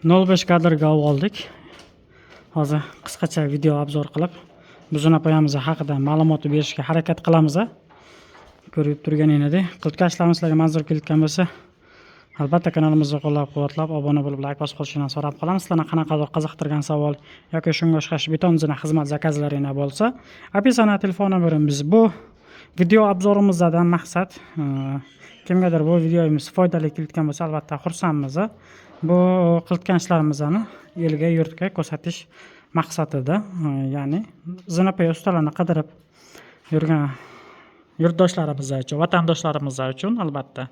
05 kadrga oldik. Hozir qisqacha video obzor qilib, buzun apayamiz haqida ma'lumot berishga harakat qilamiz. Ko'rib turganingizdek, qiltkashlarimiz sizlarga manzur kelayotgan bo'lsa, albatta kanalimizni qo'llab-quvvatlab, obuna bo'lib, like bosib qo'yishingizni so'rab qolamiz. Sizlarni qanaqadir qiziqtirgan savol yoki shunga o'xshash beton zina xizmat zakazlaringiz bo'lsa, описание telefon nomerimiz bu. Video obzorimizdan maqsad kimgadir bu videomiz foydali kelayotgan bo'lsa, albatta xursandmiz. Bu qilayotgan ishlarimizni elga, yurtga ko'rsatish maqsadida, ya'ni zinapoya ustalarini qidirib yurgan yurtdoshlarimiz uchun, vatandoshlarimiz uchun albatta.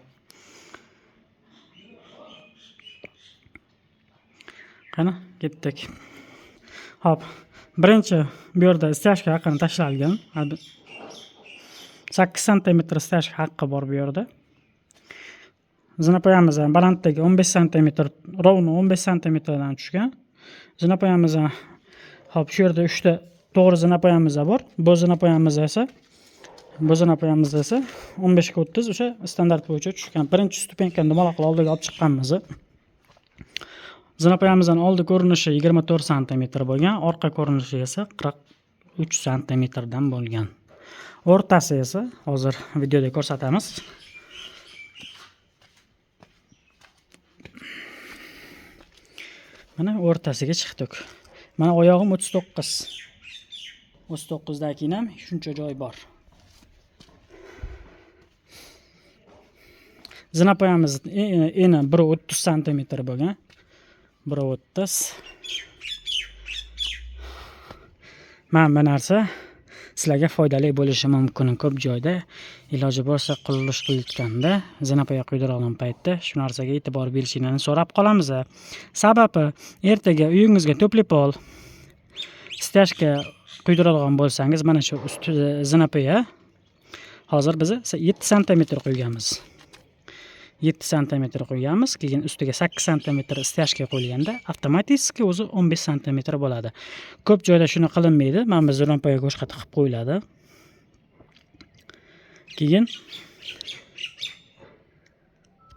Qani, ketdik. Hop, birinchi bu yerda stяжка haqqini tashlangan. 8 sm stяжка haqqi bor bu yerda. Zinapoyamiz balandligi 15 sm, rovni 15 sm dan tushgan. Zinapoyamiz hop shu yerda 3 ta to'g'ri zinapoyamiz bor. Bu zinapoyamiz esa 15 ga 30 o'sha standart bo'yicha tushgan. Birinchi stupenkani dumaloqlar oldiga olib chiqqanmiz. Zinapoyamizning oldi ko'rinishi 24 sm bo'lgan, orqa ko'rinishi esa 43 sm dan bo'lgan. O'rtasi esa hozir videoda ko'rsatamiz. Mana o'rtasiga chiqdik. Mana oyog'im 39. 39 dan keyin ham shuncha joy bor. Zinapoyamiz eni 1.30 sm bo'lgan. 1.30. Mana bu narsa sizlarga foydali bo'lishi mumkin. Ko'p joyda iloji bo'lsa qurilish qilayotganda, zinapoya quydiradigan paytda shu narsaga e'tibor berishingizni so'rab qolamiz. Sababi ertaga uyingizga to'plipol stяжка quydiradigan bo'lsangiz, mana shu usti zinapoya hozir biz 7 sm qo'yganmiz. 7 sm qo'yganmiz, keyin ustiga 8 sm stяжка qo'yilganda avtomatik o'zi 15 sm bo'ladi. Ko'p joyda shuni qilinmaydi. Mana bu zinapoya go'shqa tiqib qo'yiladi. Keyin